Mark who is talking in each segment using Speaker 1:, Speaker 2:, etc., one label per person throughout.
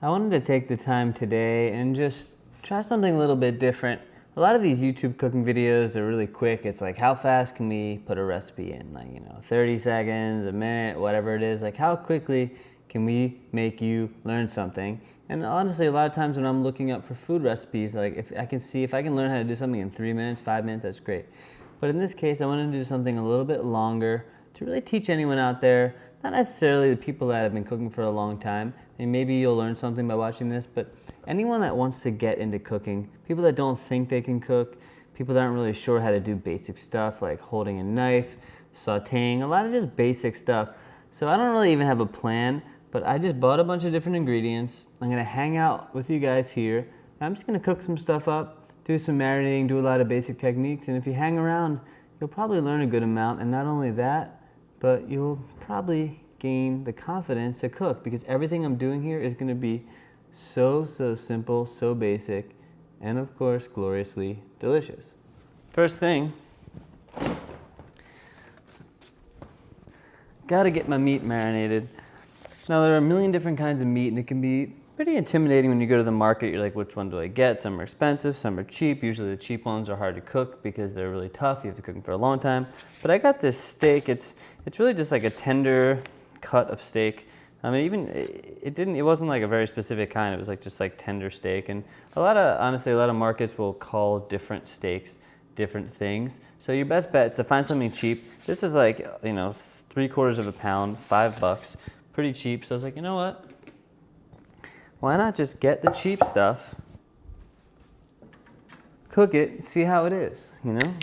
Speaker 1: I wanted to take the time today and just try something a little bit different. A lot of these YouTube cooking videos are really quick. It's like, how fast can we put a recipe in? Like, 30 seconds, a minute, whatever it is. Like, how quickly can we make you learn something? And honestly, a lot of times when I'm looking up for food recipes, like if I can learn how to do something in 3 minutes, 5 minutes, that's great. But in this case, I wanted to do something a little bit longer to really teach anyone out there, not necessarily the people that have been cooking for a long time, and maybe you'll learn something by watching this, but anyone that wants to get into cooking, people that don't think they can cook, people that aren't really sure how to do basic stuff like holding a knife, sauteing, a lot of just basic stuff. So I don't really even have a plan, but I just bought a bunch of different ingredients. I'm gonna hang out with you guys here. I'm just gonna cook some stuff up, do some marinating, do a lot of basic techniques, and if you hang around, you'll probably learn a good amount, and not only that, but you'll probably gain the confidence to cook, because everything I'm doing here is gonna be so simple, so basic, and of course, gloriously delicious. First thing, gotta get my meat marinated. Now there are a million different kinds of meat, and it can be pretty intimidating when you go to the market. You're like, which one do I get? Some are expensive, some are cheap. Usually the cheap ones are hard to cook because they're really tough. You have to cook them for a long time. But I got this steak. It's really just like a tender cut of steak. I mean, it wasn't like a very specific kind. It was like just like tender steak. And honestly, a lot of markets will call different steaks different things. So your best bet is to find something cheap. This is like, 3/4 of a pound, $5. Pretty cheap. So I was like, you know what? Why not just get the cheap stuff, cook it, see how it is,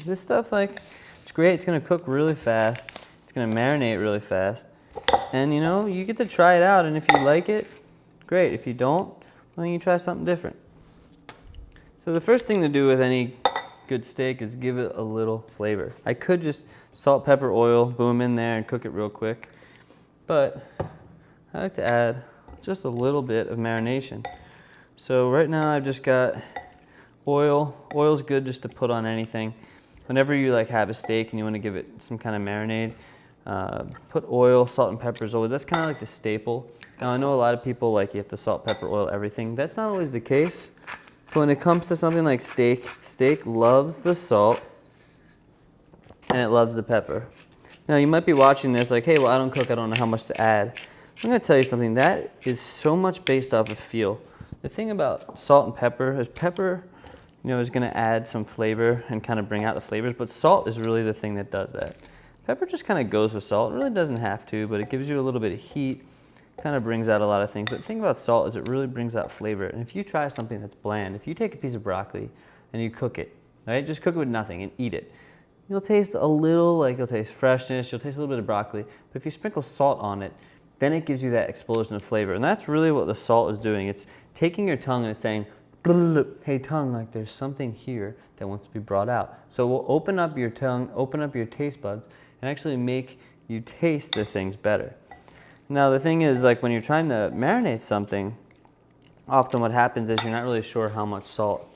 Speaker 1: This stuff, it's great. It's going to cook really fast. It's going to marinate really fast. And, you get to try it out. And if you like it, great. If you don't, well, then you try something different. So the first thing to do with any good steak is give it a little flavor. I could just salt, pepper, oil, boom in there and cook it real quick. But I like to add just a little bit of marination. So right now I've just got oil. Oil's good just to put on anything. Whenever you have a steak and you want to give it some kind of marinade, put oil, salt, and pepper is always, that's kind of like the staple. Now I know a lot of people you have to salt, pepper, oil, everything. That's not always the case. But when it comes to something like steak, steak loves the salt and it loves the pepper. Now you might be watching this like, hey, well I don't cook, I don't know how much to add. I'm going to tell you something, that is so much based off of feel. The thing about salt and pepper is is going to add some flavor and kind of bring out the flavors, but salt is really the thing that does that. Pepper just kind of goes with salt. It really doesn't have to, but it gives you a little bit of heat, kind of brings out a lot of things. But the thing about salt is it really brings out flavor. And if you try something that's bland, if you take a piece of broccoli and you cook it, right? Just cook it with nothing and eat it. You'll taste a little, you'll taste freshness, you'll taste a little bit of broccoli, but if you sprinkle salt on it, then it gives you that explosion of flavor. And that's really what the salt is doing. It's taking your tongue and it's saying, hey tongue, there's something here that wants to be brought out. So we'll open up your tongue, open up your taste buds, and actually make you taste the things better. Now the thing is, when you're trying to marinate something, often what happens is you're not really sure how much salt.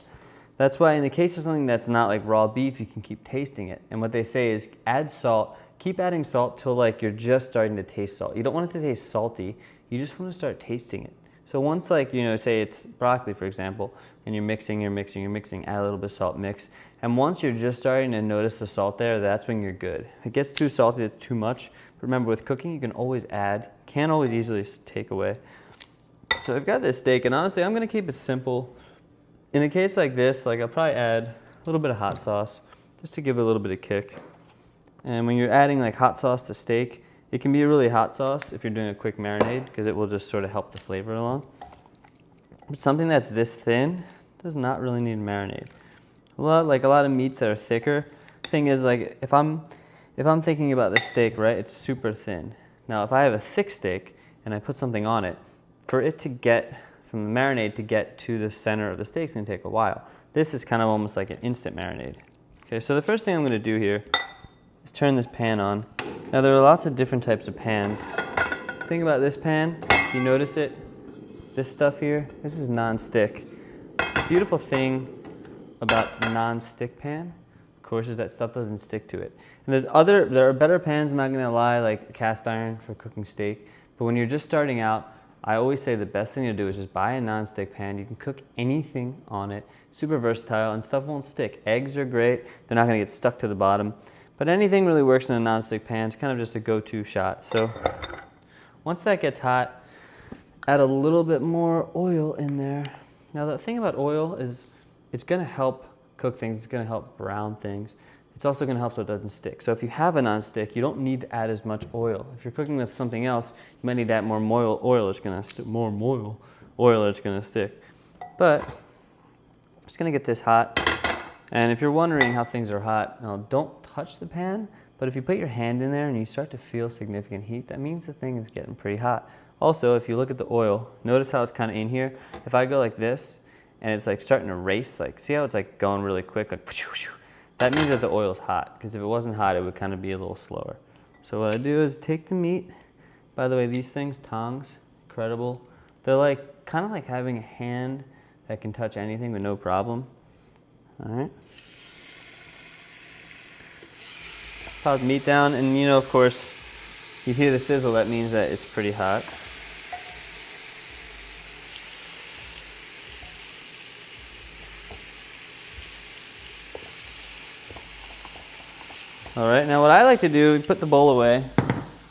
Speaker 1: That's why in the case of something that's not like raw beef, you can keep tasting it. And what they say is add salt, keep adding salt till you're just starting to taste salt. You don't want it to taste salty, you just want to start tasting it. So once say it's broccoli for example, and you're mixing, add a little bit of salt, mix. And once you're just starting to notice the salt there, that's when you're good. If it gets too salty, it's too much. But remember with cooking, you can always add, can't always easily take away. So I've got this steak, and honestly I'm going to keep it simple. In a case like this, I'll probably add a little bit of hot sauce just to give it a little bit of kick. And when you're adding hot sauce to steak, it can be a really hot sauce if you're doing a quick marinade because it will just sort of help the flavor along. But something that's this thin does not really need marinade. A lot of meats that are thicker. Thing is, if I'm thinking about this steak, right, it's super thin. Now if I have a thick steak and I put something on it, for it to get from the marinade to get to the center of the steak is going to take a while. This is kind of almost like an instant marinade. Okay, so the first thing I'm going to do here is turn this pan on. Now there are lots of different types of pans. The thing about this pan, if you notice it, this stuff here, this is non-stick. The beautiful thing about a non-stick pan, of course, is that stuff doesn't stick to it. And there are better pans, I'm not going to lie, like cast iron for cooking steak. But when you're just starting out, I always say the best thing to do is just buy a nonstick pan. You can cook anything on it. Super versatile and stuff won't stick. Eggs are great. They're not gonna get stuck to the bottom. But anything really works in a nonstick pan. It's kind of just a go-to shot. So once that gets hot, add a little bit more oil in there. Now the thing about oil is it's gonna help cook things. It's gonna help brown things. It's also going to help so it doesn't stick. So if you have a nonstick, you don't need to add as much oil. If you're cooking with something else, you might need to add more oil. It's going to stick. It's going to stick. But I'm just going to get this hot. And if you're wondering how things are hot, don't touch the pan. But if you put your hand in there and you start to feel significant heat, that means the thing is getting pretty hot. Also, if you look at the oil, notice how it's kind of in here. If I go like this and it's like starting to race, like see how it's like going really quick, like that means that the oil's hot, because if it wasn't hot, it would kind of be a little slower. So what I do is take the meat. By the way, these things, tongs, incredible. They're like kind of like having a hand that can touch anything with no problem. All right. Pop the meat down, and of course, you hear the sizzle. That means that it's pretty hot. All right, now what I like to do, put the bowl away.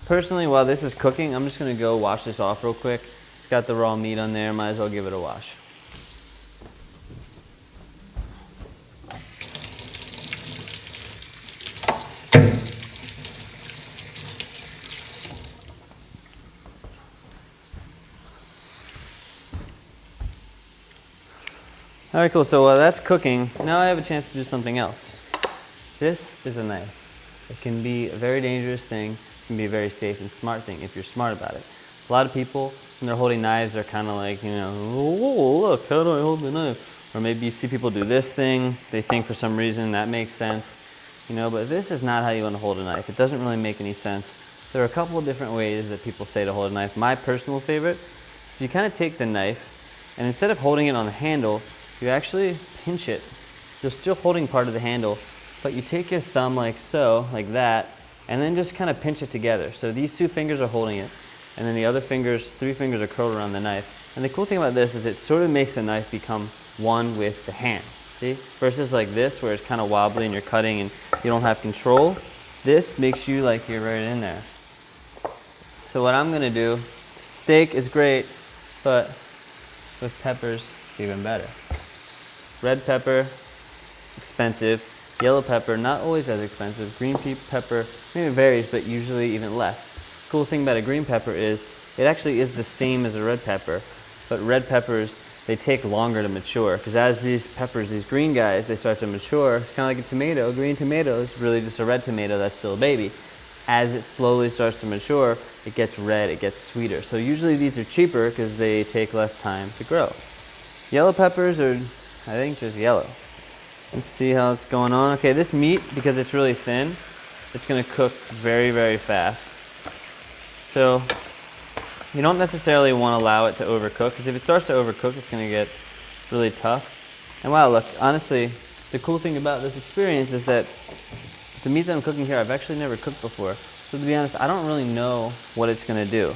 Speaker 1: Personally, while this is cooking, I'm just gonna go wash this off real quick. It's got the raw meat on there, might as well give it a wash. All right, cool, so while that's cooking, now I have a chance to do something else. This is a knife. It can be a very dangerous thing. It can be a very safe and smart thing if you're smart about it. A lot of people, when they're holding knives, they're kind of like, oh, look, how do I hold the knife? Or maybe you see people do this thing. They think for some reason that makes sense. But this is not how you want to hold a knife. It doesn't really make any sense. There are a couple of different ways that people say to hold a knife. My personal favorite is you kind of take the knife, and instead of holding it on the handle, you actually pinch it. You're still holding part of the handle, but you take your thumb like so, like that, and then just kind of pinch it together. So these 2 fingers are holding it, and then the other 3 fingers are curled around the knife. And the cool thing about this is it sort of makes the knife become one with the hand, see? Versus like this, where it's kind of wobbly and you're cutting and you don't have control. This makes you like you're right in there. So what I'm gonna do, steak is great, but with peppers, it's even better. Red pepper, expensive. Yellow pepper, not always as expensive. Green pepper, maybe it varies, but usually even less. Cool thing about a green pepper is it actually is the same as a red pepper, but red peppers, they take longer to mature, because as these peppers, these green guys, they start to mature, it's kind of like a tomato. Green tomato is really just a red tomato that's still a baby. As it slowly starts to mature, it gets red, it gets sweeter. So usually these are cheaper because they take less time to grow. Yellow peppers are, I think, just yellow. Let's see how it's going on. Okay, this meat, because it's really thin, it's gonna cook very, very fast. So you don't necessarily want to allow it to overcook, because if it starts to overcook, it's gonna get really tough. And wow, look, honestly, the cool thing about this experience is that the meat that I'm cooking here, I've actually never cooked before. So to be honest, I don't really know what it's gonna do.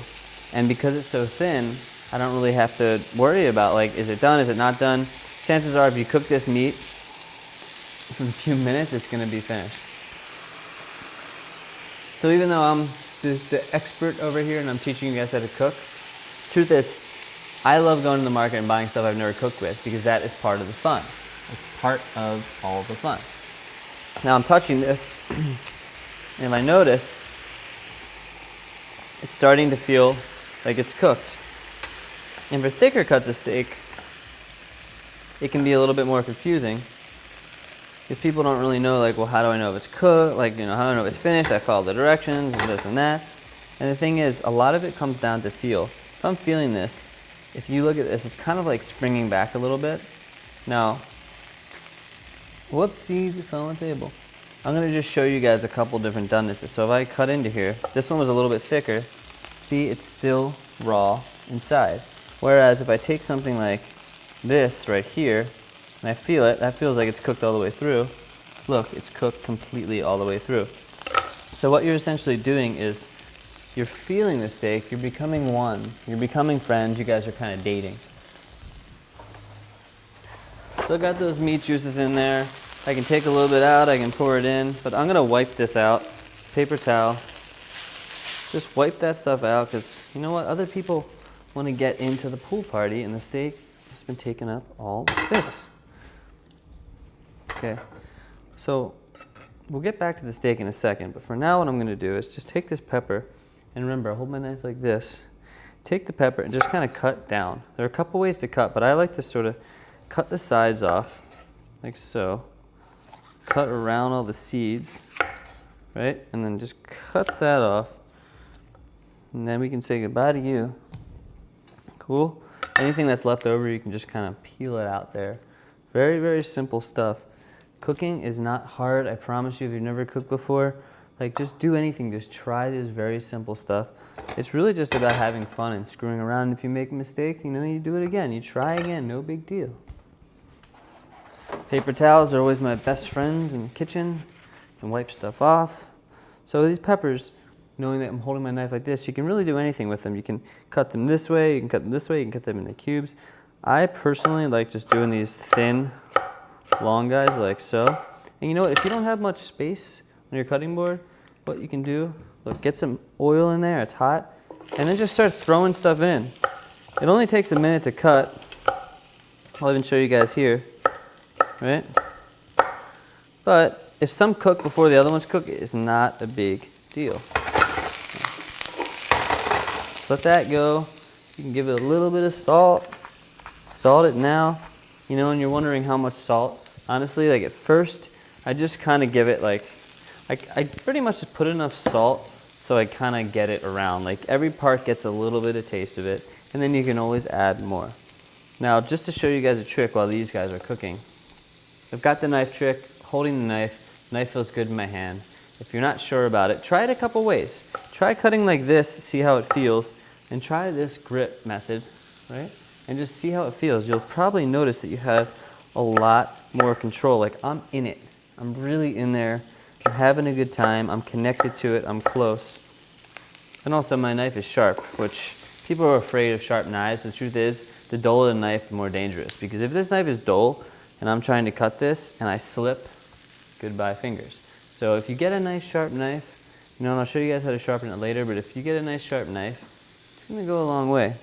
Speaker 1: And because it's so thin, I don't really have to worry about, like, is it done, is it not done? Chances are, if you cook this meat, in a few minutes, it's gonna be finished. So even though I'm the expert over here and I'm teaching you guys how to cook, truth is, I love going to the market and buying stuff I've never cooked with, because that is part of the fun. It's part of all the fun. Now I'm touching this, and if I notice, it's starting to feel like it's cooked. And for thicker cuts of steak, it can be a little bit more confusing, because people don't really know, like, well, how do I know if it's cooked? Like, how do I know if it's finished? I follow the directions and this and that. And the thing is, a lot of it comes down to feel. If I'm feeling this, if you look at this, it's kind of like springing back a little bit. Now, whoopsies, it fell on the table. I'm gonna just show you guys a couple different donenesses. So if I cut into here, this one was a little bit thicker. See, it's still raw inside. Whereas if I take something like this right here, and I feel it, that feels like it's cooked all the way through. Look, it's cooked completely all the way through. So what you're essentially doing is you're feeling the steak, you're becoming one, you're becoming friends, you guys are kind of dating. So I got those meat juices in there. I can take a little bit out, I can pour it in, but I'm gonna wipe this out. Paper towel. Just wipe that stuff out, because you know what? Other people want to get into the pool party and the steak has been taking up all the space. Okay, so we'll get back to the steak in a second, but for now what I'm gonna do is just take this pepper, and remember, I hold my knife like this. Take the pepper and just kind of cut down. There are a couple ways to cut, but I like to sort of cut the sides off, like so. Cut around all the seeds, right? And then just cut that off. And then we can say goodbye to you. Cool? Anything that's left over, you can just kind of peel it out there. Very, very simple stuff. Cooking is not hard, I promise you, if you've never cooked before. Like, just do anything, just try this very simple stuff. It's really just about having fun and screwing around. If you make a mistake, you know, you do it again. You try again, no big deal. Paper towels are always my best friends in the kitchen. You can wipe stuff off. So these peppers, knowing that I'm holding my knife like this, you can really do anything with them. You can cut them this way, you can cut them this way, you can cut them into cubes. I personally like just doing these thin, long guys like so. And you know what, if you don't have much space on your cutting board, what you can do, look, get some oil in there, it's hot, and then just start throwing stuff in. It only takes a minute to cut. I'll even show you guys here, right? But if some cook before the other ones cook, it's not a big deal. Let that go. You can give it a little bit of salt. Salt it now. You know, and you're wondering how much salt. Honestly, like at first, I just kind of give it like, I pretty much just put enough salt so I kind of get it around. Like every part gets a little bit of taste of it, and then you can always add more. Now, just to show you guys a trick while these guys are cooking, I've got the knife trick, holding the knife feels good in my hand. If you're not sure about it, try it a couple ways. Try cutting like this, see how it feels, and try this grip method, right? And just see how it feels. You'll probably notice that you have a lot more control. Like I'm in it. I'm really in there. I'm having a good time. I'm connected to it. I'm close. And also my knife is sharp, which people are afraid of sharp knives. The truth is, the duller the knife, the more dangerous. Because if this knife is dull, and I'm trying to cut this, and I slip, goodbye fingers. So if you get a nice sharp knife, you know, and I'll show you guys how to sharpen it later, but if you get a nice sharp knife, it's gonna go a long way.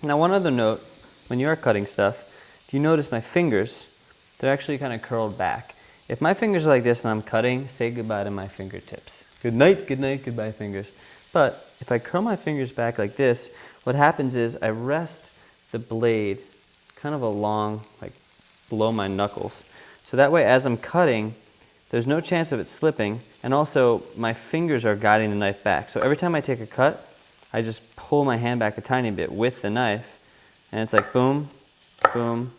Speaker 1: Now one other note, when you are cutting stuff, if you notice my fingers, they're actually kind of curled back. If my fingers are like this and I'm cutting, say goodbye to my fingertips. Good night, goodbye fingers. But if I curl my fingers back like this, what happens is I rest the blade kind of along, like below my knuckles. So that way as I'm cutting, there's no chance of it slipping, and also my fingers are guiding the knife back. So every time I take a cut, I just pull my hand back a tiny bit with the knife, and it's like boom, boom,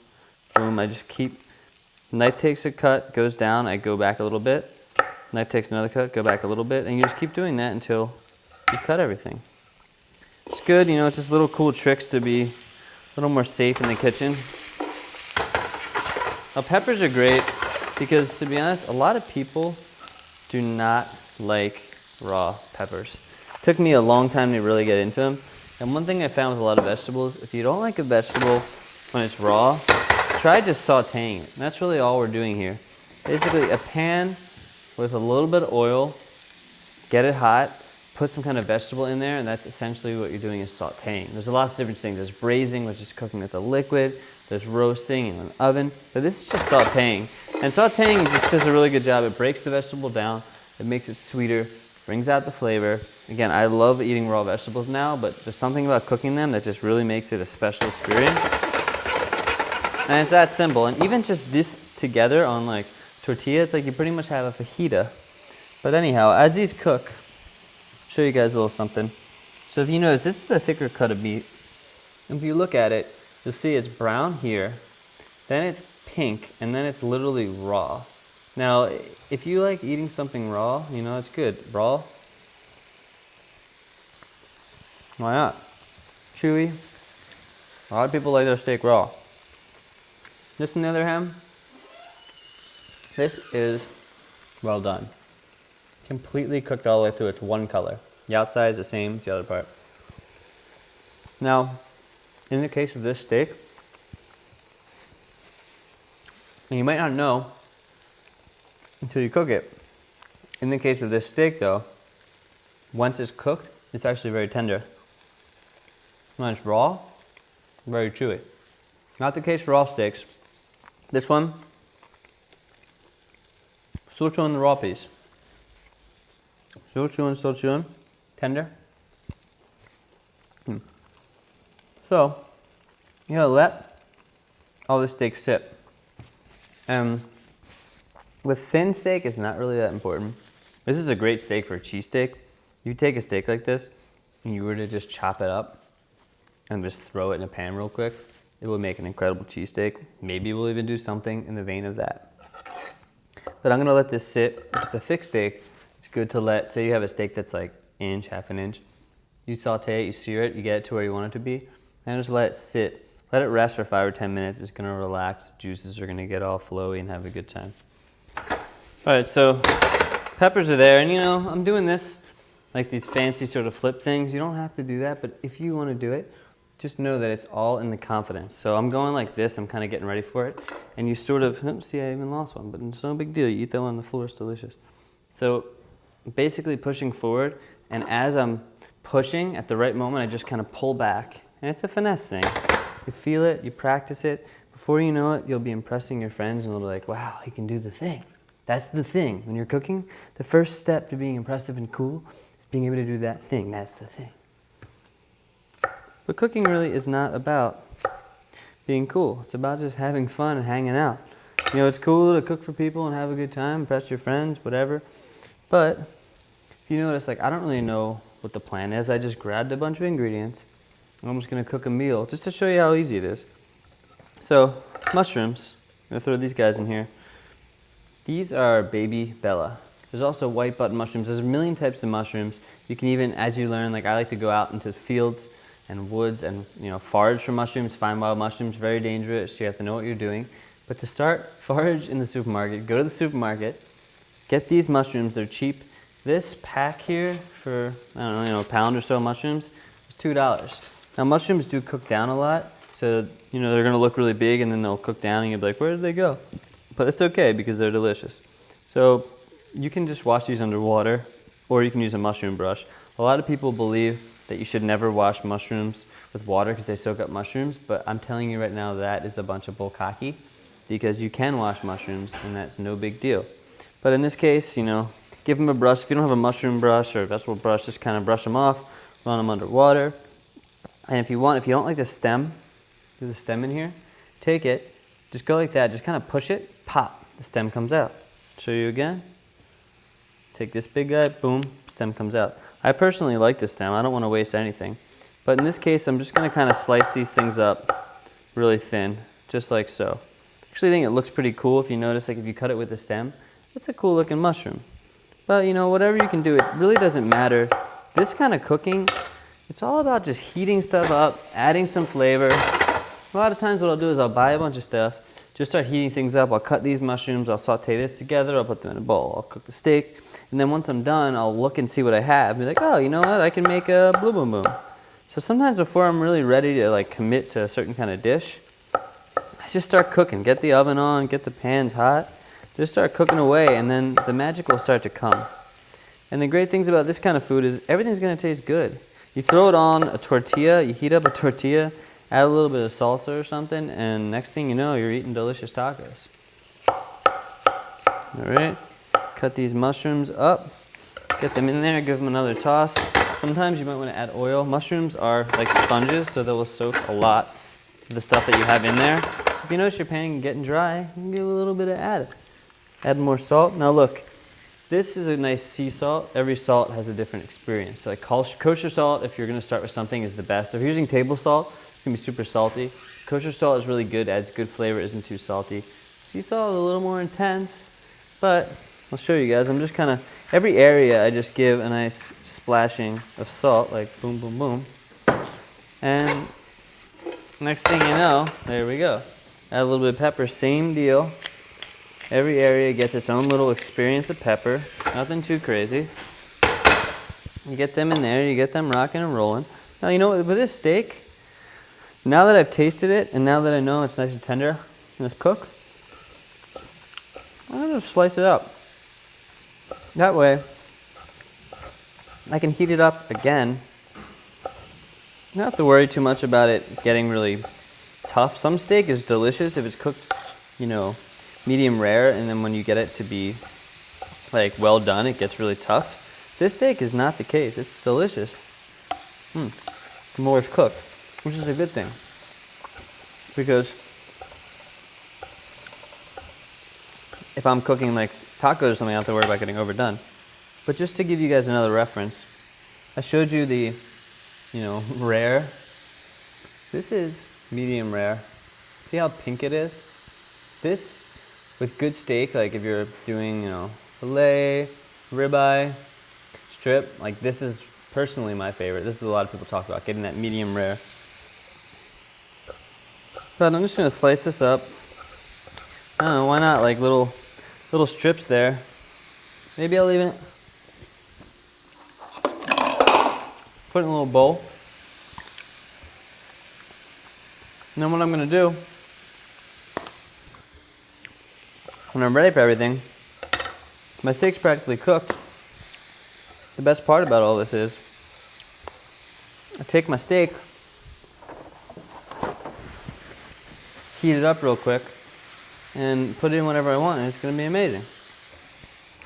Speaker 1: boom. I just keep, knife takes a cut, goes down, I go back a little bit, knife takes another cut, go back a little bit, and you just keep doing that until you cut everything. It's good, you know, it's just little cool tricks to be a little more safe in the kitchen. Now peppers are great because, to be honest, a lot of people do not like raw peppers. It took me a long time to really get into them. And one thing I found with a lot of vegetables, if you don't like a vegetable when it's raw, try just sauteing it. And that's really all we're doing here. Basically a pan with a little bit of oil, get it hot, put some kind of vegetable in there, and that's essentially what you're doing is sauteing. There's lots of different things. There's braising, which is cooking with a liquid. There's roasting in an oven, but this is just sauteing. And sauteing just does a really good job. It breaks the vegetable down, it makes it sweeter, brings out the flavor. Again, I love eating raw vegetables now, but there's something about cooking them that just really makes it a special experience. And it's that simple. And even just this together on like tortilla, it's like you pretty much have a fajita. But anyhow, as these cook, I'll show you guys a little something. So if you notice, this is a thicker cut of meat. And if you look at it, you'll see it's brown here, then it's pink, and then it's literally raw. Now, if you like eating something raw, you know, it's good. Raw. Why not? Chewy. A lot of people like their steak raw. This, on the other hand, this is well done. Completely cooked all the way through. It's one color. The outside is the same as the other part. Now, in the case of this steak, and you might not know until you cook it. In the case of this steak though, once it's cooked, it's actually very tender. When it's raw, very chewy. Not the case for all steaks. This one, still chewing the raw piece. Still chewing, tender. So, you gotta let all the steak sit. With thin steak, it's not really that important. This is a great steak for a cheesesteak. You take a steak like this, and you were to just chop it up and just throw it in a pan real quick, it will make an incredible cheesesteak. Maybe we'll even do something in the vein of that. But I'm gonna let this sit. If it's a thick steak, it's good to let, say you have a steak that's like inch, half an inch. You saute it, you sear it, you get it to where you want it to be, and just let it sit. Let it rest for 5 or 10 minutes. It's gonna relax. Juices are gonna get all flowy and have a good time. All right, so peppers are there, and you know, I'm doing this like these fancy sort of flip things. You don't have to do that, but if you wanna do it, just know that it's all in the confidence. So I'm going like this, I'm kind of getting ready for it, and you sort of, see, I even lost one, but it's no big deal. You eat that one on the floor, it's delicious. So basically pushing forward, and as I'm pushing at the right moment, I just kind of pull back, and it's a finesse thing. You feel it, you practice it. Before you know it, you'll be impressing your friends, and they'll be like, wow, he can do the thing. That's the thing. When you're cooking, the first step to being impressive and cool is being able to do that thing. That's the thing. But cooking really is not about being cool. It's about just having fun and hanging out. You know, it's cool to cook for people and have a good time, impress your friends, whatever. But if you notice, like, I don't really know what the plan is. I just grabbed a bunch of ingredients. I'm just gonna cook a meal just to show you how easy it is. So, mushrooms. I'm gonna throw these guys in here. These are baby Bella. There's also white button mushrooms. There's a million types of mushrooms. You can even, as you learn, like I like to go out into fields and woods and, you know, forage for mushrooms, find wild mushrooms, very dangerous. You have to know what you're doing. But to start, forage in the supermarket. Go to the supermarket, get these mushrooms. They're cheap. This pack here for, I don't know, you know, a pound or so of mushrooms is $2. Now mushrooms do cook down a lot, so you know they're gonna look really big and then they'll cook down and you'll be like, where did they go? But it's okay because they're delicious. So you can just wash these underwater, or you can use a mushroom brush. A lot of people believe that you should never wash mushrooms with water because they soak up mushrooms, but I'm telling you right now that is a bunch of bukkake, because you can wash mushrooms and that's no big deal. But in this case, you know, give them a brush. If you don't have a mushroom brush or a vegetable brush, just kind of brush them off, run them underwater. And if you don't like the stem, there's a stem in here, take it, just go like that, just kind of push it, pop, the stem comes out. Show you again. Take this big guy, boom, stem comes out. I personally like this stem, I don't want to waste anything. But in this case, I'm just going to kind of slice these things up really thin, just like so. Actually, I think it looks pretty cool if you notice, like if you cut it with the stem, it's a cool looking mushroom. But you know, whatever you can do, it really doesn't matter. This kind of cooking, it's all about just heating stuff up, adding some flavor. A lot of times what I'll do is I'll buy a bunch of stuff, just start heating things up. I'll cut these mushrooms, I'll saute this together, I'll put them in a bowl, I'll cook the steak, and then once I'm done, I'll look and see what I have, be like, oh, you know what, I can make a blue boom boom. So sometimes before I'm really ready to like commit to a certain kind of dish, I just start cooking, get the oven on, get the pans hot, just start cooking away, and then the magic will start to come. And the great things about this kind of food is everything's gonna taste good. You throw it on a tortilla, you heat up a tortilla, add a little bit of salsa or something, and next thing you know, you're eating delicious tacos. All right, cut these mushrooms up, get them in there, give them another toss. Sometimes you might want to add oil. Mushrooms are like sponges, so they will soak a lot of the stuff that you have in there. If you notice your pan getting dry, you can give a little bit of add more salt. Now look, this is a nice sea salt. Every salt has a different experience. So like kosher salt, if you're going to start with something, is the best. If you're using table salt, it's going to be super salty. Kosher salt is really good, adds good flavor, isn't too salty. Sea salt is a little more intense, but I'll show you guys. I'm just kind of, every area I just give a nice splashing of salt, like boom, boom, boom. And next thing you know, there we go. Add a little bit of pepper, same deal. Every area gets its own little experience of pepper, nothing too crazy. You get them in there, you get them rocking and rolling. Now, you know what, with this steak, now that I've tasted it, and now that I know it's nice and tender and it's cooked, I'm gonna slice it up. That way, I can heat it up again. You don't have to worry too much about it getting really tough. Some steak is delicious if it's cooked, you know, medium rare, and then when you get it to be like well done, it gets really tough. This steak is not the case. It's delicious. The more it's cooked, which is a good thing. Because if I'm cooking like tacos or something, I don't have to worry about getting overdone. But just to give you guys another reference, I showed you the, you know, rare. This is medium rare. See how pink it is? This, with good steak, like if you're doing, you know, filet, ribeye, strip, like this is personally my favorite. This is a lot of people talk about, getting that medium rare. But I'm just gonna slice this up. I don't know, why not like little strips there. Maybe I'll even put it in a little bowl. And then what I'm gonna do, when I'm ready for everything, my steak's practically cooked. The best part about all this is, I take my steak, heat it up real quick, and put it in whatever I want, and it's gonna be amazing.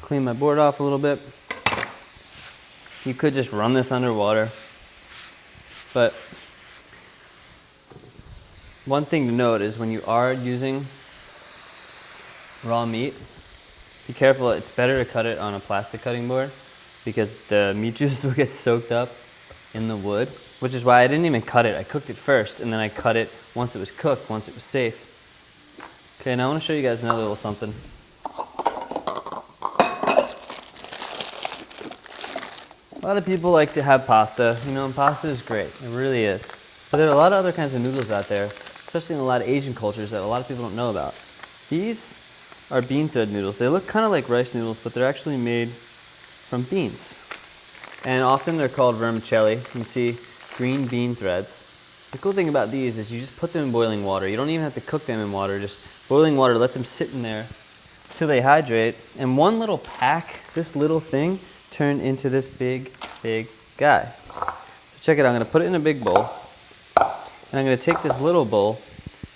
Speaker 1: Clean my board off a little bit. You could just run this underwater, but one thing to note is when you are using raw meat, be careful. It's better to cut it on a plastic cutting board because the meat juice will get soaked up in the wood, which is why I didn't even cut it. I cooked it first, and then I cut it once it was cooked, once it was safe. Okay, now I want to show you guys another little something. A lot of people like to have pasta, you know, and pasta is great. It really is. But there are a lot of other kinds of noodles out there, especially in a lot of Asian cultures that a lot of people don't know about. These are bean thread noodles. They look kind of like rice noodles, but they're actually made from beans. And often they're called vermicelli. You can see green bean threads. The cool thing about these is you just put them in boiling water. You don't even have to cook them in water, just boiling water, let them sit in there till they hydrate. And one little pack, this little thing, turned into this big guy. So check it out, I'm gonna put it in a big bowl. And I'm gonna take this little bowl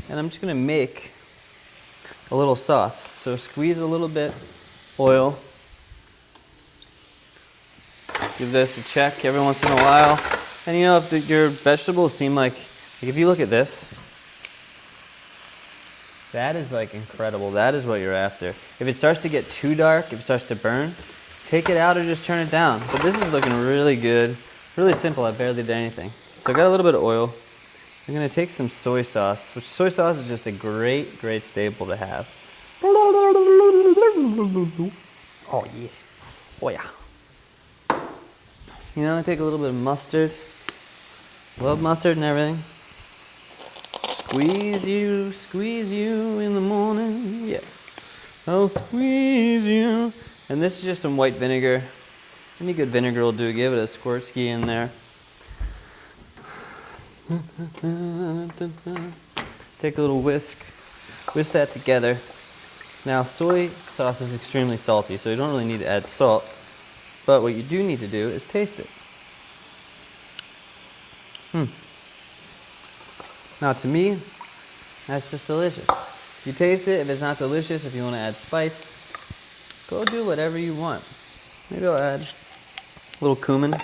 Speaker 1: and I'm just gonna make a little sauce. So squeeze a little bit oil. Give this a check every once in a while. And you know, if your vegetables seem like if you look at this, that is like incredible. That is what you're after. If it starts to get too dark, if it starts to burn, take it out or just turn it down. But this is looking really good. Really simple, I barely did anything. So I got a little bit of oil. I'm gonna take some soy sauce, which soy sauce is just a great staple to have. Oh yeah, oh yeah. You know, I take a little bit of mustard. Love mustard and everything. Squeeze you in the morning, yeah. I'll squeeze you. And this is just some white vinegar. Any good vinegar will do. Give it a squirtski in there. Take a little whisk. Whisk that together. Now, soy sauce is extremely salty, so you don't really need to add salt. But what you do need to do is taste it. Now, to me, that's just delicious. If you taste it, if it's not delicious, if you want to add spice, go do whatever you want. Maybe I'll add a little cumin.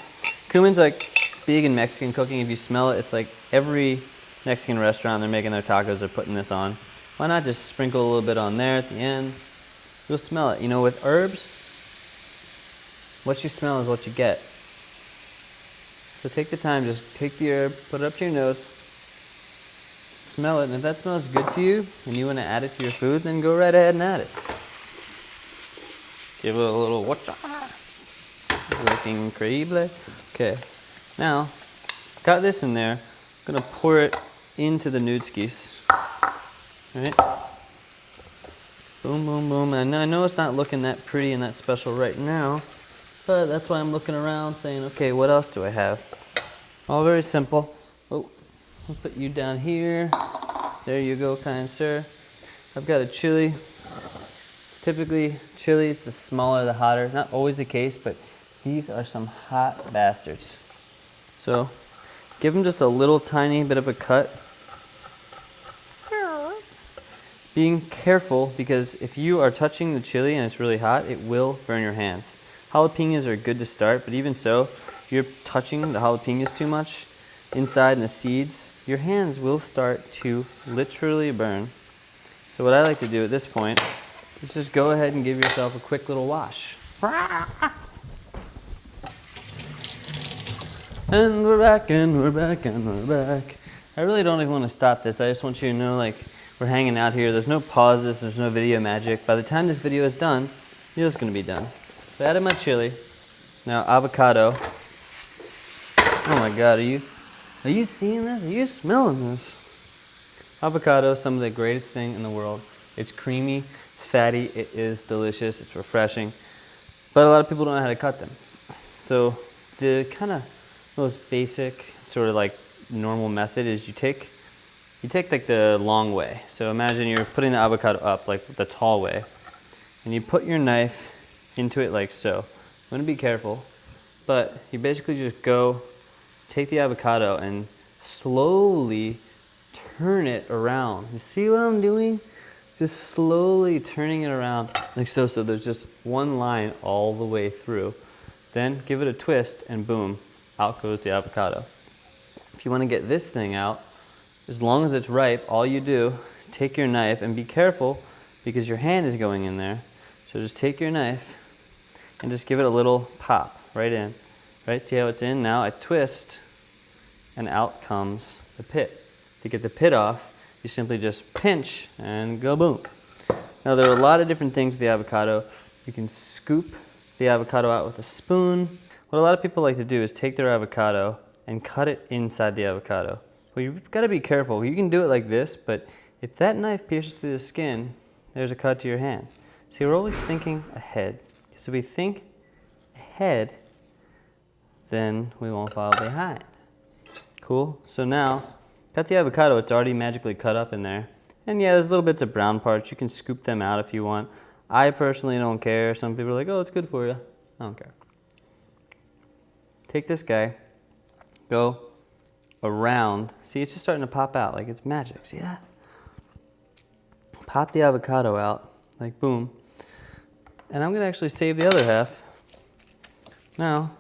Speaker 1: Cumin's like big in Mexican cooking. If you smell it, it's like every Mexican restaurant, they're making their tacos, they're putting this on. Why not just sprinkle a little bit on there at the end? You'll smell it. You know, with herbs, what you smell is what you get. So take the time, just take the herb, put it up to your nose, smell it, and if that smells good to you, and you want to add it to your food, then go right ahead and add it. Give it a little whatcha. Looking incredible. Okay, now, got this in there. I'm gonna pour it into the noodskis. Alright? Boom, boom, boom. And I know it's not looking that pretty and that special right now, But that's why I'm looking around saying, okay, what else do I have? All very simple. Oh, I'll put you down here. There you go, kind sir. I've got a chili. Typically, chili, the smaller the hotter. Not always the case, but these are some hot bastards. So, give them just a little tiny bit of a cut. Being careful, because if you are touching the chili and it's really hot, it will burn your hands. Jalapenos are good to start, but even so, if you're touching the jalapenos too much inside and the seeds, your hands will start to literally burn. So what I like to do at this point is just go ahead and give yourself a quick little wash. And we're back, and we're back, and we're back. I really don't even want to stop this. I just want you to know, like, we're hanging out here. There's no pauses. There's no video magic. By the time this video is done, it's going to be done. So I added my chili. Now avocado. Oh my God, are you seeing this? Are you smelling this? Avocado, some of the greatest thing in the world. It's creamy, it's fatty, it is delicious, it's refreshing. But a lot of people don't know how to cut them. So the kind of most basic, sort of like normal method is you take like the long way. So imagine you're putting the avocado up like the tall way, and you put your knife into it like so. I'm gonna be careful, but you basically just take the avocado and slowly turn it around. You see what I'm doing? Just slowly turning it around like so. So there's just one line all the way through. Then give it a twist and boom, out goes the avocado. If you want to get this thing out, as long as it's ripe, all you do, take your knife and be careful because your hand is going in there. So just take your knife and just give it a little pop right in. Right, see how it's in? Now I twist and out comes the pit. To get the pit off, you simply just pinch and go boom. Now there are a lot of different things with the avocado. You can scoop the avocado out with a spoon. What a lot of people like to do is take their avocado and cut it inside the avocado. Well, you've got to be careful. You can do it like this, but if that knife pierces through the skin, there's a cut to your hand. See, we're always thinking ahead. So if we think ahead, then we won't fall behind. Cool? So now, cut the avocado. It's already magically cut up in there. And yeah, there's little bits of brown parts. You can scoop them out if you want. I personally don't care. Some people are like, oh, it's good for you. I don't care. Take this guy, go around. See, it's just starting to pop out like it's magic. See that? Pop the avocado out, like boom. And I'm gonna actually save the other half. Now,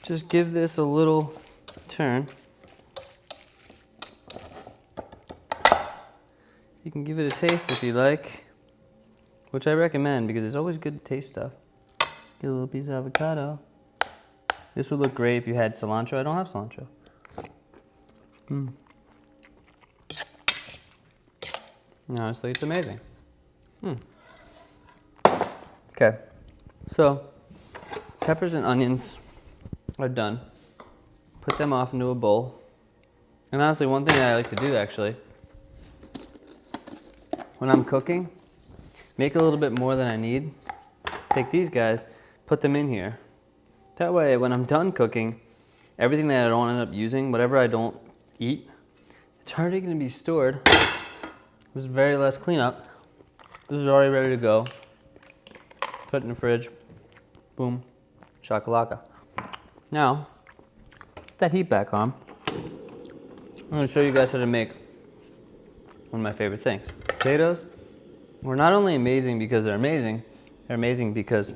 Speaker 1: just give this a little turn. You can give it a taste if you like, which I recommend because it's always good to taste stuff. Get a little piece of avocado. This would look great if you had cilantro. I don't have cilantro. Honestly, it's amazing. Okay, so peppers and onions are done. Put them off into a bowl. And honestly, one thing that I like to do actually, when I'm cooking, make a little bit more than I need. Take these guys, put them in here. That way, when I'm done cooking, everything that I don't end up using, whatever I don't eat, it's already going to be stored. There's very less cleanup. This is already ready to go. Put it in the fridge. Boom. Shakalaka. Now, put that heat back on. I'm going to show you guys how to make one of my favorite things. Potatoes were not only amazing because they're amazing because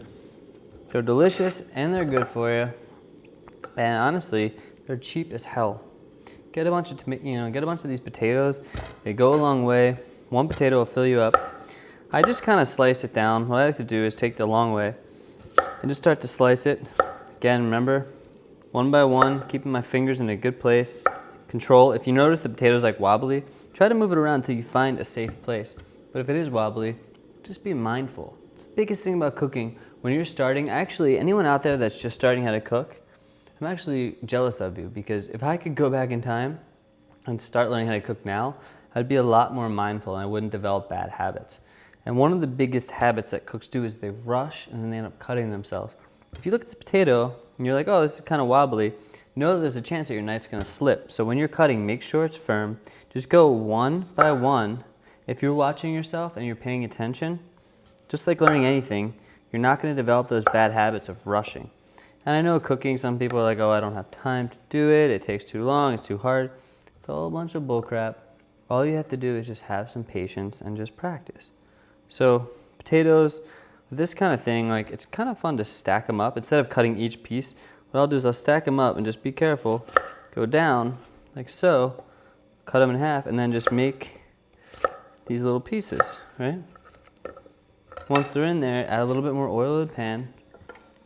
Speaker 1: they're delicious and they're good for you. And honestly, they're cheap as hell. Get a bunch of get a bunch of these potatoes. They go a long way. One potato will fill you up. I just kind of slice it down. What I like to do is take the long way and just start to slice it. Again, remember, one by one, keeping my fingers in a good place. Control. If you notice the potato's like wobbly, try to move it around until you find a safe place. But if it is wobbly, just be mindful. It's the biggest thing about cooking. When you're starting, actually, anyone out there that's just starting how to cook, I'm actually jealous of you because if I could go back in time and start learning how to cook now, I'd be a lot more mindful and I wouldn't develop bad habits. And one of the biggest habits that cooks do is they rush and then they end up cutting themselves. if you look at the potato and you're like, oh, this is kind of wobbly, know that there's a chance that your knife's gonna slip. So when you're cutting, make sure it's firm. Just go one by one. If you're watching yourself and you're paying attention, just like learning anything, you're not gonna develop those bad habits of rushing. And I know cooking, some people are like, oh, I don't have time to do it, it takes too long, it's too hard. It's all a bunch of bullcrap. All you have to do is just have some patience and just practice. So potatoes, with this kind of thing, like it's kind of fun to stack them up. Instead of cutting each piece, what I'll do is I'll stack them up and just be careful. Go down like so, cut them in half, and then just make these little pieces, right? Once they're in there, add a little bit more oil to the pan.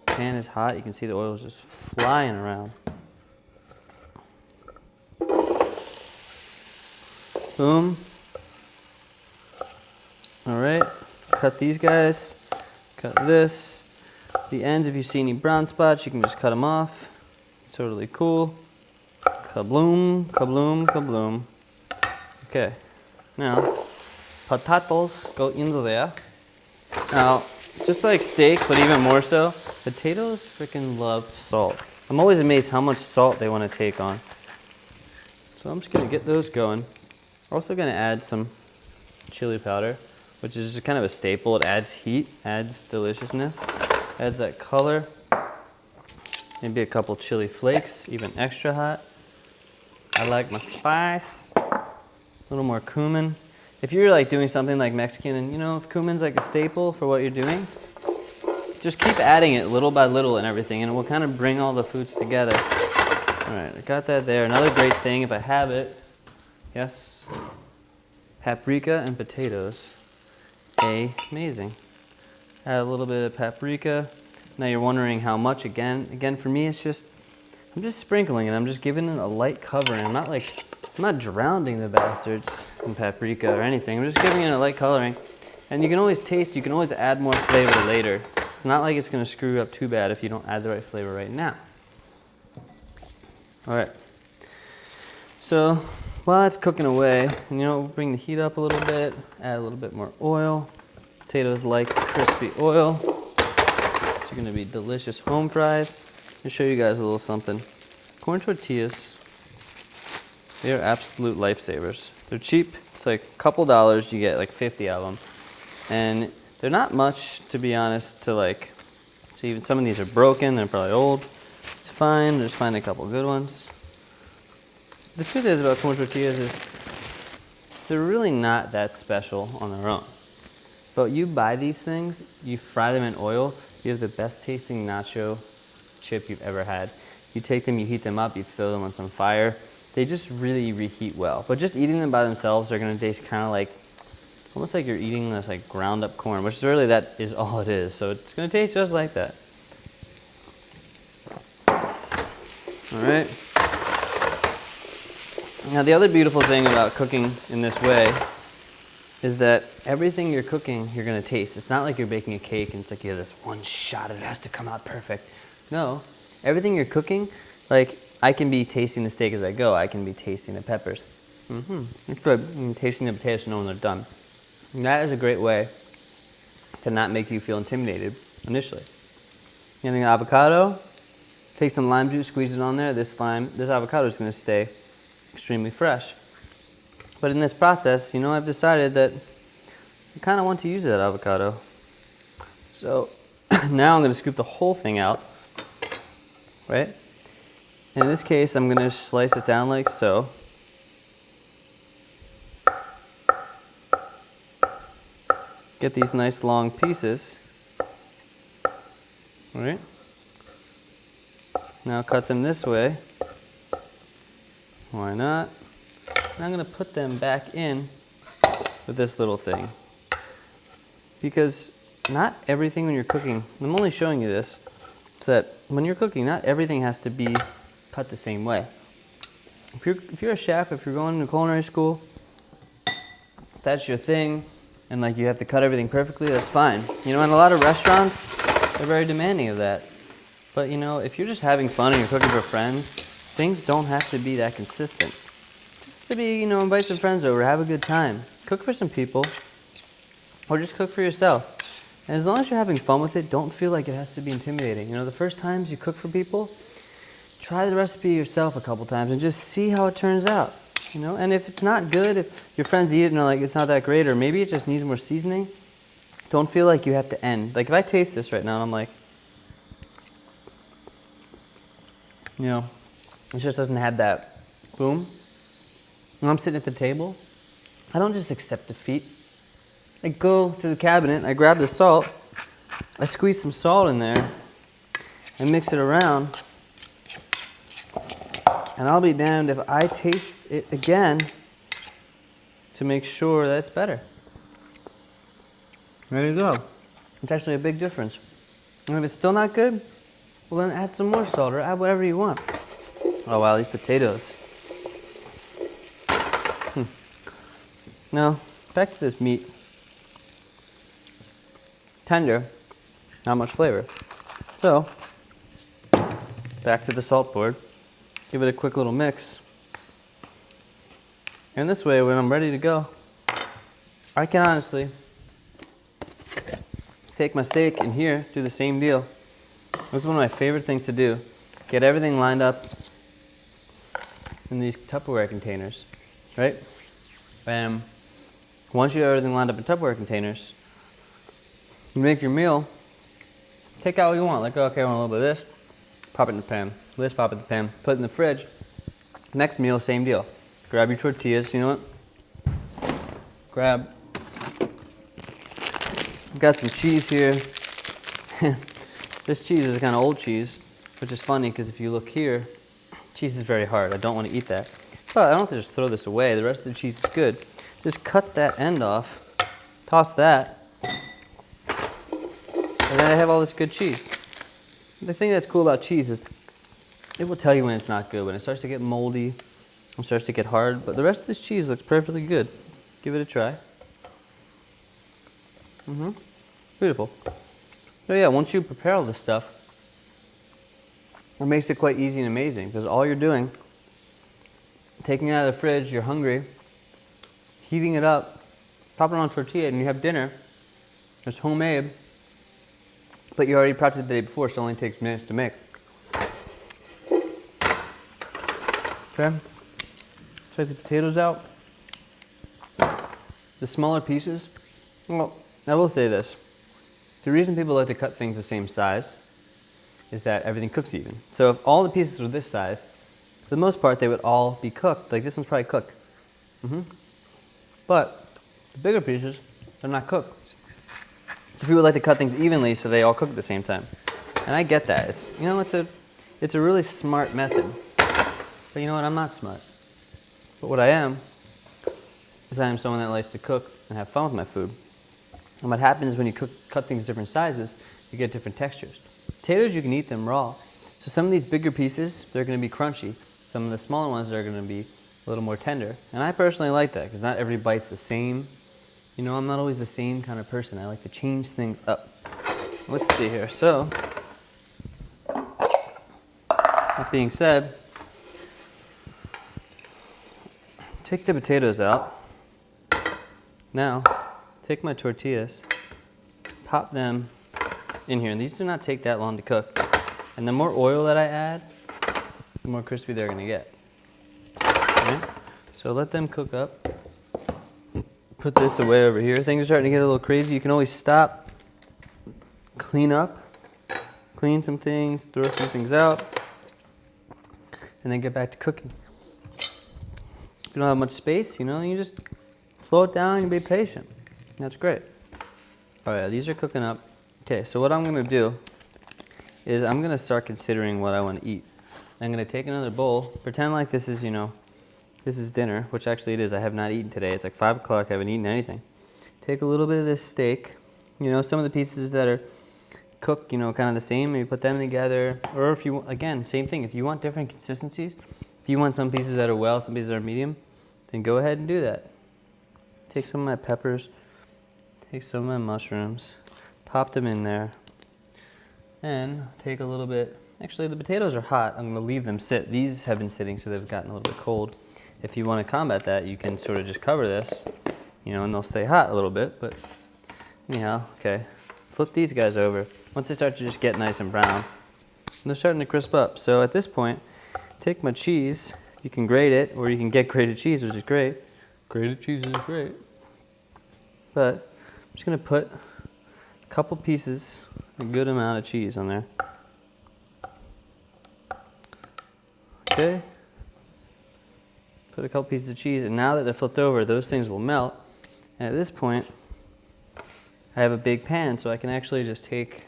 Speaker 1: The pan is hot, you can see the oil is just flying around. Boom. All right, cut these guys, cut this. The ends, if you see any brown spots, you can just cut them off. Totally cool. Kabloom, kabloom, kabloom. Okay, now potatoes go into there. Now, just like steak, but even more so, potatoes freaking love salt. I'm always amazed how much salt they want to take on. So I'm just gonna get those going. Also gonna add some chili powder, which is just kind of a staple. It adds heat, adds deliciousness, adds that color. Maybe a couple chili flakes, even extra hot. I like my spice. A little more cumin. If you're like doing something like Mexican and you know, if cumin's like a staple for what you're doing, just keep adding it little by little and everything, and it will kind of bring all the foods together. All right, I got that there. Another great thing, if I have it, yes, paprika and potatoes. Amazing. Add a little bit of paprika. Now you're wondering how much again. Again, for me, it's just, I'm just sprinkling it. I'm just giving it a light covering. I'm not drowning the bastards in paprika or anything. I'm just giving it a light coloring. And you can always taste, you can always add more flavor later. It's not like it's gonna screw up too bad if you don't add the right flavor right now. All right. So while that's cooking away, and you know, bring the heat up a little bit, add a little bit more oil. Potatoes like crispy oil. These are gonna be delicious home fries. Let me show you guys a little something. Corn tortillas, they are absolute lifesavers. They're cheap, it's like a couple dollars, you get like 50 of them. And they're not much, to be honest, to like, so even some of these are broken, they're probably old. It's fine, just find a couple good ones. The truth is about corn tortillas is they're really not that special on their own. But you buy these things, you fry them in oil, you have the best tasting nacho chip you've ever had. You take them, you heat them up, you throw them on some fire. They just really reheat well. But just eating them by themselves, they're gonna taste kind of like, almost like you're eating this like ground up corn, which is really, that is all it is. So it's gonna taste just like that. All right. Now the other beautiful thing about cooking in this way is that everything you're cooking, you're gonna taste. It's not like you're baking a cake and it's like you have this one shot, it has to come out perfect. No, everything you're cooking, like I can be tasting the steak as I go, I can be tasting the peppers. It's good, I'm tasting the potatoes to know when they're done. And that is a great way to not make you feel intimidated initially. Getting avocado, take some lime juice, squeeze it on there. This avocado is gonna stay extremely fresh. But in this process, you know, I've decided that I kind of want to use that avocado. So now I'm going to scoop the whole thing out, right? And in this case, I'm going to slice it down like so. Get these nice long pieces, all right? Now cut them this way. Why not? And I'm going to put them back in with this little thing. Because not everything when you're cooking, I'm only showing you this, so that when you're cooking, not everything has to be cut the same way. If you're a chef, if you're going to culinary school, if that's your thing, and like you have to cut everything perfectly, that's fine. You know, in a lot of restaurants, they're very demanding of that. But you know, if you're just having fun and you're cooking for friends, things don't have to be that consistent. Just to be, you know, invite some friends over, have a good time. Cook for some people, or just cook for yourself. And as long as you're having fun with it, don't feel like it has to be intimidating. You know, the first times you cook for people, try the recipe yourself a couple times and just see how it turns out. You know, and if it's not good, if your friends eat it and they're like, it's not that great, or maybe it just needs more seasoning, don't feel like you have to end. Like if I taste this right now and I'm like, you know, it just doesn't have that boom. When I'm sitting at the table, I don't just accept defeat. I go to the cabinet, I grab the salt, I squeeze some salt in there, and mix it around, and I'll be damned if I taste it again to make sure that it's better. There you go. It's actually a big difference. And if it's still not good, well then add some more salt or add whatever you want. Oh wow, these potatoes. Now, back to this meat. Tender, not much flavor. So, back to the salt board. Give it a quick little mix. And this way, when I'm ready to go, I can honestly take my steak in here, do the same deal. This is one of my favorite things to do. Get everything lined up in these Tupperware containers, right? And once you have everything lined up in Tupperware containers, you make your meal, take out what you want. Like, okay, I want a little bit of this, pop it in the pan. This, pop it in the pan, put it in the fridge. Next meal, same deal. Grab your tortillas, you know what? Grab, I've got some cheese here. This cheese is a kind of old cheese, which is funny because if you look here, cheese is very hard. I don't want to eat that. But I don't have to just throw this away. The rest of the cheese is good. Just cut that end off, toss that, and then I have all this good cheese. The thing that's cool about cheese is it will tell you when it's not good. When it starts to get moldy, it starts to get hard, but the rest of this cheese looks perfectly good. Give it a try. Beautiful. So yeah, once you prepare all this stuff, it makes it quite easy and amazing because all you're doing, taking it out of the fridge, you're hungry, heating it up, popping it on a tortilla, and you have dinner. It's homemade, but you already prepped it the day before, so it only takes minutes to make. Okay, take the potatoes out. The smaller pieces, well, I will say this. The reason people like to cut things the same size is that everything cooks even. So if all the pieces were this size, for the most part, they would all be cooked. Like this one's probably cooked. But the bigger pieces, they're not cooked. So people like to cut things evenly so they all cook at the same time. And I get that. It's, you know, it's a really smart method. But you know what? I'm not smart. But what I am is I am someone that likes to cook and have fun with my food. And what happens when you cut things different sizes, you get different textures. Potatoes, you can eat them raw. So some of these bigger pieces, they're going to be crunchy. Some of the smaller ones are going to be a little more tender. And I personally like that because not every bite's the same. You know, I'm not always the same kind of person. I like to change things up. Let's see here. So, that being said, take the potatoes out. Now, take my tortillas, pop them in here. And these do not take that long to cook. And the more oil that I add, the more crispy they're going to get. Okay? So let them cook up. Put this away over here. Things are starting to get a little crazy. You can always stop, clean up, clean some things, throw some things out, and then get back to cooking. If you don't have much space, you know, you just slow it down and be patient. That's great. All right, these are cooking up. Okay, so what I'm going to do is I'm going to start considering what I want to eat. I'm going to take another bowl, pretend like this is, you know, this is dinner, which actually it is. I have not eaten today. It's like 5 o'clock. I haven't eaten anything. Take a little bit of this steak. You know, some of the pieces that are cooked, you know, kind of the same, maybe put them together. Or if you, again, same thing. If you want different consistencies, if you want some pieces that are well, some pieces that are medium, then go ahead and do that. Take some of my peppers, take some of my mushrooms, pop them in there, and take a little bit. Actually, the potatoes are hot. I'm going to leave them sit. These have been sitting, so they've gotten a little bit cold. If you want to combat that, you can sort of just cover this, you know, and they'll stay hot a little bit. But anyhow, okay, flip these guys over. Once they start to just get nice and brown, and they're starting to crisp up. So at this point, take my cheese. You can grate it, or you can get grated cheese, which is great. Grated cheese is great. But I'm just gonna put a couple pieces, a good amount of cheese on there. Okay. Put a couple pieces of cheese, and now that they're flipped over, those things will melt. And at this point, I have a big pan, so I can actually just take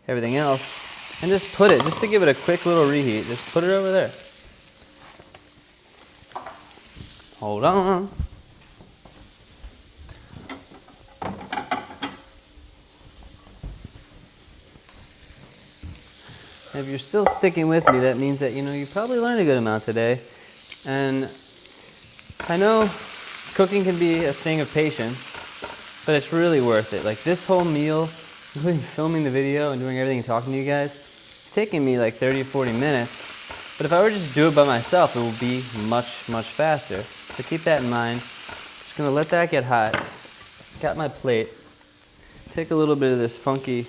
Speaker 1: everything else and just put it, just to give it a quick little reheat, just put it over there. Hold on. If you're still sticking with me, that means that, you probably learned a good amount today. And I know cooking can be a thing of patience, but it's really worth it. Like this whole meal, including filming the video and doing everything and talking to you guys, it's taking me like 30 or 40 minutes. But if I were to just do it by myself, it would be much, much faster. So keep that in mind. Just gonna let that get hot. Got my plate. Take a little bit of this funky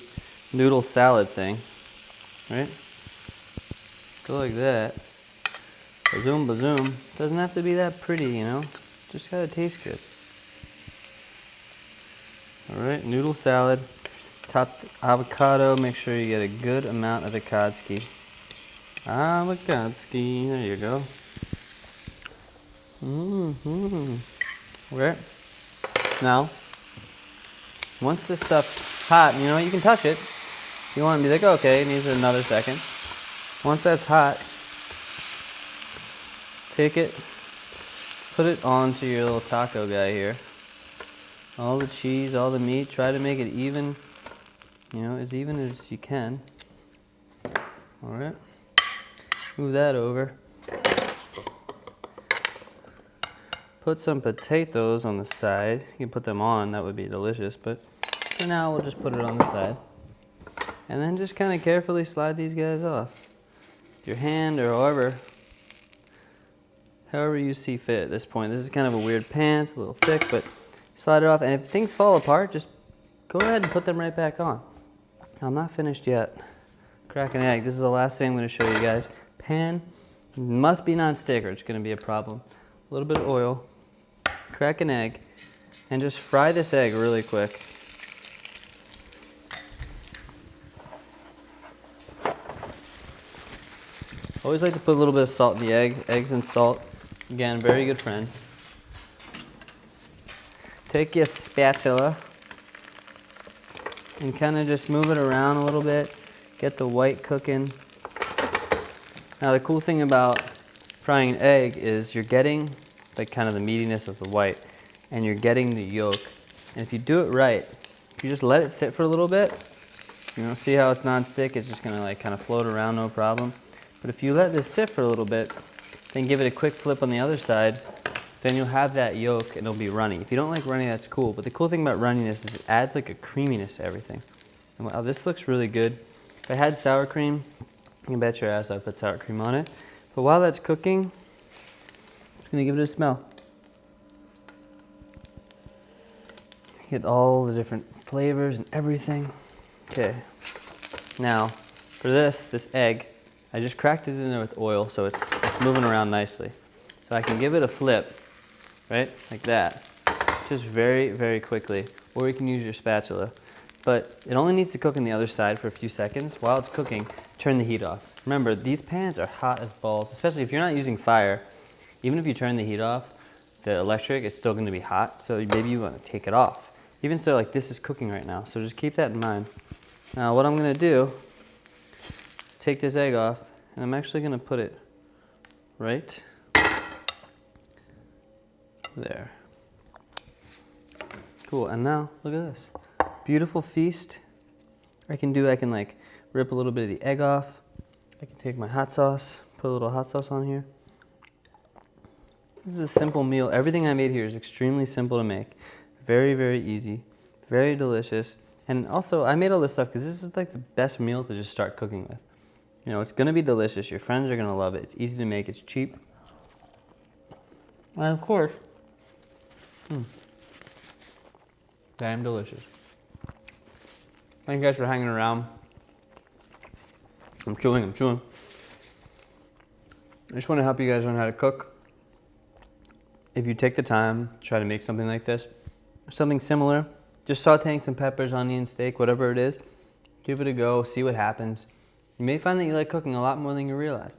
Speaker 1: noodle salad thing, right? Go like that. Bazoom, bazoom. Doesn't have to be that pretty, Just gotta taste good. All right, noodle salad. Top avocado. Make sure you get a good amount of avocado. Avocado. There you go. Okay. Now, once this stuff's hot, you can touch it. You want to be like, okay, it needs another second. Once that's hot, take it, put it onto your little taco guy here. All the cheese, all the meat, try to make it even, as even as you can. All right, move that over. Put some potatoes on the side. You can put them on, that would be delicious, but for now we'll just put it on the side. And then just kind of carefully slide these guys off. Your hand or however you see fit at this point. This is kind of a weird pan, it's a little thick, but slide it off. And if things fall apart, just go ahead and put them right back on. I'm not finished yet. Crack an egg. This is the last thing I'm going to show you guys. Pan must be non-stick or it's going to be a problem. A little bit of oil. Crack an egg. And just fry this egg really quick. Always like to put a little bit of salt in the egg. Eggs and salt, again, very good friends. Take your spatula and kind of just move it around a little bit. Get the white cooking. Now the cool thing about frying an egg is you're getting like kind of the meatiness of the white and you're getting the yolk. And if you do it right, if you just let it sit for a little bit, see how it's non-stick? It's just gonna like kind of float around, no problem. But if you let this sit for a little bit, then give it a quick flip on the other side, then you'll have that yolk and it'll be runny. If you don't like runny, that's cool. But the cool thing about runniness is it adds like a creaminess to everything. And wow, this looks really good. If I had sour cream, you can bet your ass I'd put sour cream on it. But while that's cooking, I'm just gonna give it a smell. Get all the different flavors and everything. Okay. Now, for this egg, I just cracked it in there with oil so it's moving around nicely. So I can give it a flip, right, like that, just very, very quickly, or you can use your spatula. But it only needs to cook on the other side for a few seconds. While it's cooking, turn the heat off. Remember, these pans are hot as balls, especially if you're not using fire. Even if you turn the heat off, the electric is still gonna be hot, so maybe you wanna take it off. Even so, like this is cooking right now, so just keep that in mind. Now what I'm gonna do is take this egg off, and I'm actually gonna put it right there. Cool, and now look at this. Beautiful feast. I can like rip a little bit of the egg off. I can take my hot sauce, put a little hot sauce on here. This is a simple meal. Everything I made here is extremely simple to make. Very, very easy, very delicious. And also, I made all this stuff because this is like the best meal to just start cooking with. It's gonna be delicious. Your friends are gonna love it. It's easy to make, it's cheap. And of course, damn delicious. Thank you guys for hanging around. I'm chewing. I just want to help you guys learn how to cook. If you take the time, try to make something like this, something similar, just sauteing some peppers, onion, steak, whatever it is, give it a go, see what happens. You may find that you like cooking a lot more than you realize.